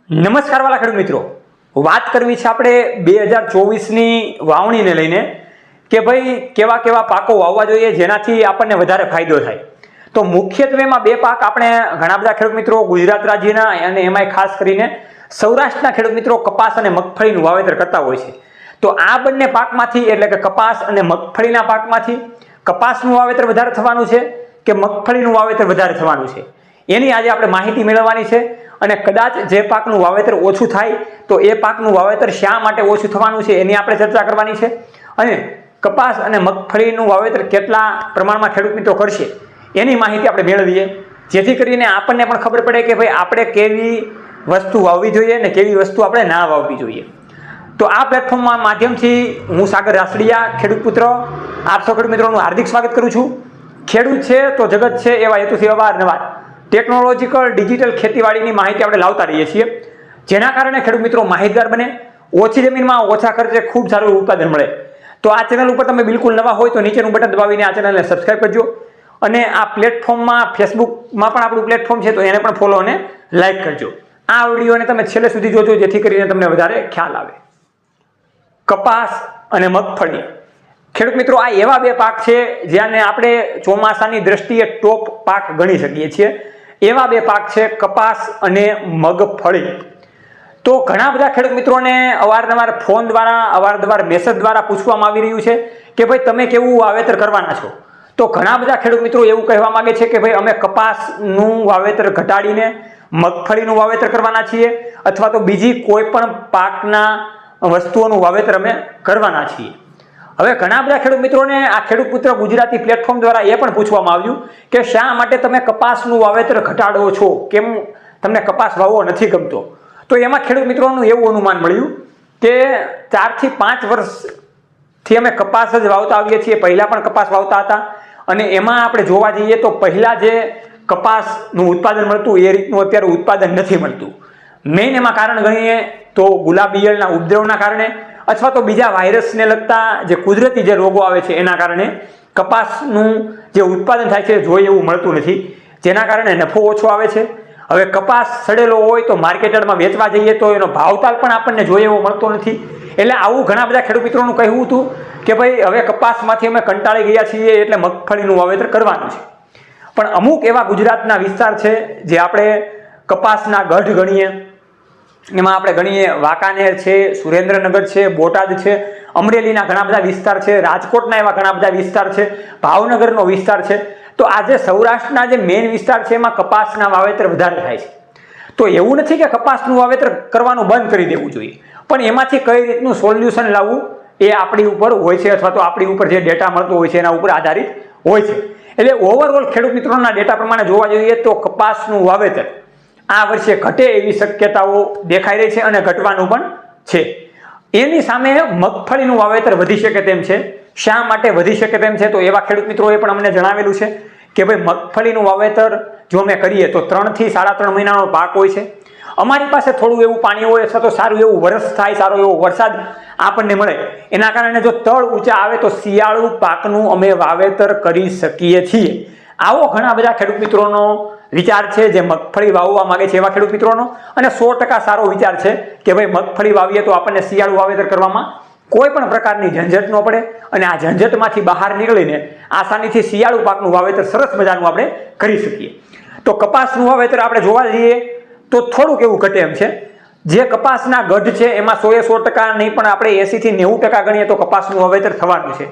નમસ્કાર વાલા ખેડૂત મિત્રો, વાત કરવી છે આપણે 2024ની વાવણીને લઈને કે ભાઈ કેવા કેવા પાકો વાવવા જોઈએ જેનાથી આપણને વધારે ફાયદો થાય. તો મુખ્યત્વેમાં બે પાક આપણે ઘણા બધા ખેડૂત મિત્રો ગુજરાત રાજ્યના અને એમાંય ખાસ કરીને સૌરાષ્ટ્રના ખેડૂત મિત્રો કપાસ અને મગફળીનું વાવેતર કરતા હોય છે. તો આ બંને પાકમાંથી એટલે કે કપાસ અને મગફળીના પાકમાંથી કપાસનું વાવેતર વધારે થવાનું છે કે મગફળીનું વાવેતર વધારે થવાનું છે, એની આજે આપણે માહિતી મેળવવાની છે. અને કદાચ જે પાકનું વાવેતર ઓછું થાય તો એ પાકનું વાવેતર શા માટે ઓછું થવાનું છે એની આપણે ચર્ચા કરવાની છે. અને કપાસ અને મગફળીનું વાવેતર કેટલા પ્રમાણમાં ખેડૂત મિત્રો કરશે એની માહિતી આપણે મેળવીએ, જેથી કરીને આપણને પણ ખબર પડે કે ભાઈ આપણે કેવી વસ્તુ વાવવી જોઈએ ને કેવી વસ્તુ આપણે ના વાવવી જોઈએ. તો આ પ્લેટફોર્મના માધ્યમથી હું સાગર રાસડિયા, ખેડૂત પુત્ર, આપ સૌ ખેડૂત મિત્રોનું હાર્દિક સ્વાગત કરું છું. ખેડૂત છે તો જગત છે એવા હેતુથી અવારનવાર ટેકનોલોજીકલ ડિજિટલ ખેતીવાડીની માહિતી આપણે લાવતા રહીએ છીએ, જેના કારણે ખેડૂત મિત્રો માહિતગાર બને, ઓછી જમીનમાં ઓછા ખર્ચે ખૂબ સારું ઉત્પાદન મળે. તો આ ચેનલ ઉપર તમે બિલકુલ નવા હોય તો નીચેનું બટન દબાવીને આ ચેનલને સબસ્ક્રાઈબ કરજો. અને આ પ્લેટફોર્મમાં ફેસબુકમાં પણ આપણું પ્લેટફોર્મ છે તો એને પણ ફોલો અને લાઈક કરજો. આ વિડીયોને તમે છેલ્લે સુધી જોજો જેથી કરીને તમને વધારે ખ્યાલ આવે. કપાસ અને મગફળી ખેડૂત મિત્રો આ એવા બે પાક છે જેને આપણે ચોમાસાની દ્રષ્ટિએ ટોપ પાક ગણી શકીએ છીએ. એવા બે પાક છે કપાસ અને મગફળી. તો ઘણા બધા ખેડૂત મિત્રોને અવારનવાર ફોન દ્વારા અવારનવાર મેસેજ દ્વારા પૂછવામાં આવી રહ્યું છે કે ભાઈ તમે કેવું વાવેતર કરવાના છો. તો ઘણા બધા ખેડૂત મિત્રો એવું કહેવા માંગે છે કે ભાઈ અમે કપાસનું વાવેતર ઘટાડીને મગફળીનું વાવેતર કરવાના છીએ અથવા તો બીજી કોઈ પણ પાકના વસ્તુઓનું વાવેતર અમે કરવાના છીએ. હવે ઘણા બધા ખેડૂત મિત્રોને આ ખેડૂત પુત્ર ગુજરાતી પ્લેટફોર્મ દ્વારા એ પણ પૂછવામાં આવ્યું કે શા માટે તમે કપાસનું વાવેતર ઘટાડો છો, કેમ તમને કપાસ વાવવો નથી ગમતો. તો એમાં ખેડૂત મિત્રોનું એવું અનુમાન મળ્યું કે 4 થી 5 વર્ષથી અમે કપાસ જ વાવતા આવીએ છીએ. પહેલા પણ કપાસ વાવતા હતા અને એમાં આપણે જોવા જઈએ તો પહેલા જે કપાસનું ઉત્પાદન મળતું એ રીતનું અત્યારે ઉત્પાદન નથી મળતું. મેઇન એમાં કારણ ગણીએ તો ગુલાબી ઈયળના ઉપદ્રવના કારણે અથવા તો બીજા વાયરસને લગતા જે કુદરતી જે રોગો આવે છે એના કારણે કપાસનું જે ઉત્પાદન થાય છે જોઈએ એવું મળતું નથી, જેના કારણે નફો ઓછો આવે છે. હવે કપાસ સડેલો હોય તો માર્કેટમાં વેચવા જઈએ તો એનો ભાવતાલ પણ આપણને જોઈએ એવો મળતો નથી. એટલે આવું ઘણા બધા ખેડૂત મિત્રોનું કહેવું હતું કે ભાઈ હવે કપાસમાંથી અમે કંટાળી ગયા છીએ એટલે મગફળીનું વાવેતર કરવાનું છે. પણ અમુક એવા ગુજરાતના વિસ્તાર છે જે આપણે કપાસના ગઢ ગણીએ, એમાં આપણે ગણીએ વાંકાનેર છે, સુરેન્દ્રનગર છે, બોટાદ છે, અમરેલીના ઘણા બધા વિસ્તાર છે, રાજકોટના એવા ઘણા બધા વિસ્તાર છે, ભાવનગરનો વિસ્તાર છે. તો આજે સૌરાષ્ટ્રના જે મેઇન વિસ્તાર છે એમાં કપાસના વાવેતર વધારે થાય છે. તો એવું નથી કે કપાસનું વાવેતર કરવાનું બંધ કરી દેવું જોઈએ, પણ એમાંથી કઈ રીતનું સોલ્યુશન લાવવું એ આપણી ઉપર હોય છે અથવા તો આપણી ઉપર જે ડેટા મળતો હોય છે એના ઉપર આધારિત હોય છે. એટલે ઓવરઓલ ખેડૂત મિત્રોના ડેટા પ્રમાણે જોવા જોઈએ તો કપાસનું વાવેતર આ વર્ષે ઘટે એવી શક્યતાઓ દેખાઈ રહી છે અને ઘટવાનું પણ છે. એની સામે મગફળીનું વાવેતર વધી શકે તેમ છે. શા માટે વધી શકે તેમ છે તો એવા ખેડૂત મિત્રોએ પણ અમને જણાવેલું છે કે ભાઈ મગફળીનું વાવેતર જો અમે કરીએ તો 3 થી 3.5 મહિનાનો પાક હોય છે. અમારી પાસે થોડું એવું પાણી હોય અથવા તો સારું એવું વરસ થાય, સારો એવો વરસાદ આપણને મળે, એના કારણે જો તળ ઊંચા આવે તો શિયાળુ પાકનું અમે વાવેતર કરી શકીએ છીએ. આવો ઘણા બધા ખેડૂત મિત્રોનો વિચાર છે જે મગફળી વાવવા માંગે છે એવા ખેડૂત મિત્રોનો. અને 100% સારો વિચાર છે કે ભાઈ મગફળી વાવીએ તો આપણને શિયાળુ વાવેતર કરવામાં કોઈ પણ પ્રકારની ઝંઝટ ન પડે અને આ ઝંઝટમાંથી બહાર નીકળીને આસાનીથી શિયાળુ પાકનું વાવેતર સરસ મજાનું આપણે કરી શકીએ. તો કપાસનું વાવેતર આપણે જોવા જઈએ તો થોડુંક એવું ઘટે એમ છે. જે કપાસના ગઢ છે એમાં 100% નહીં પણ આપણે 80 થી 90% ગણીએ તો કપાસનું વાવેતર થવાનું છે.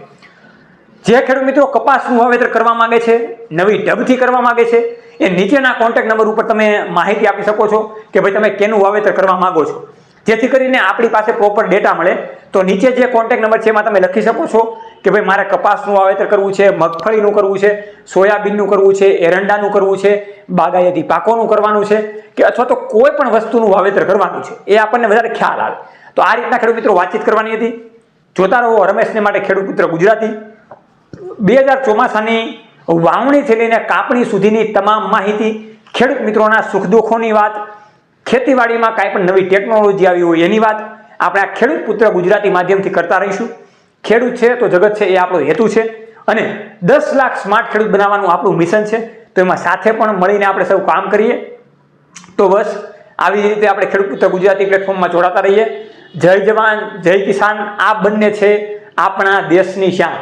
જે ખેડૂત મિત્રો કપાસનું વાવેતર કરવા માંગે છે, નવી ઢબથી કરવા માંગે છે, એ નીચેના કોન્ટેક્ટ નંબર ઉપર તમે માહિતી આપી શકો છો કે ભાઈ તમે કેનું વાવેતર કરવા માંગો છો, જેથી કરીને આપણી પાસે પ્રોપર ડેટા મળે. તો નીચે જે કોન્ટેક્ટ નંબર છે એમાં તમે લખી શકો છો કે ભાઈ મારે કપાસનું વાવેતર કરવું છે, મગફળીનું કરવું છે, સોયાબીનનું કરવું છે, એરંડાનું કરવું છે, બાગાયતી પાકોનું કરવાનું છે કે અથવા તો કોઈ પણ વસ્તુનું વાવેતર કરવાનું છે, એ આપણને વધારે ખ્યાલ આવે. તો આ રીતના ખેડૂત મિત્રો વાતચીત કરવાની હતી. જોતા રહો રમેશને માટે ખેડૂત પુત્ર ગુજરાતી. 2000 ચોમાસાની વાવણીથી લઈને કાપણી સુધીની તમામ માહિતી, ખેડૂત મિત્રોના સુખ દુઃખોની વાત, ખેતીવાડીમાં કાંઈ પણ નવી ટેકનોલોજી આવી હોય એની વાત આપણે આ ખેડૂત પુત્ર ગુજરાતી માધ્યમથી કરતા રહીશું. ખેડૂત છે તો જગત છે એ આપણો હેતુ છે અને 10 લાખ સ્માર્ટ ખેડૂત બનાવવાનું આપણું મિશન છે. તો એમાં સાથે પણ મળીને આપણે સૌ કામ કરીએ તો બસ આવી રીતે આપણે ખેડૂત મિત્ર ગુજરાતી પ્લેટફોર્મમાં જોડાતા રહીએ. જય જવાન જય કિસાન, આ બંને છે આપણા દેશની શાન.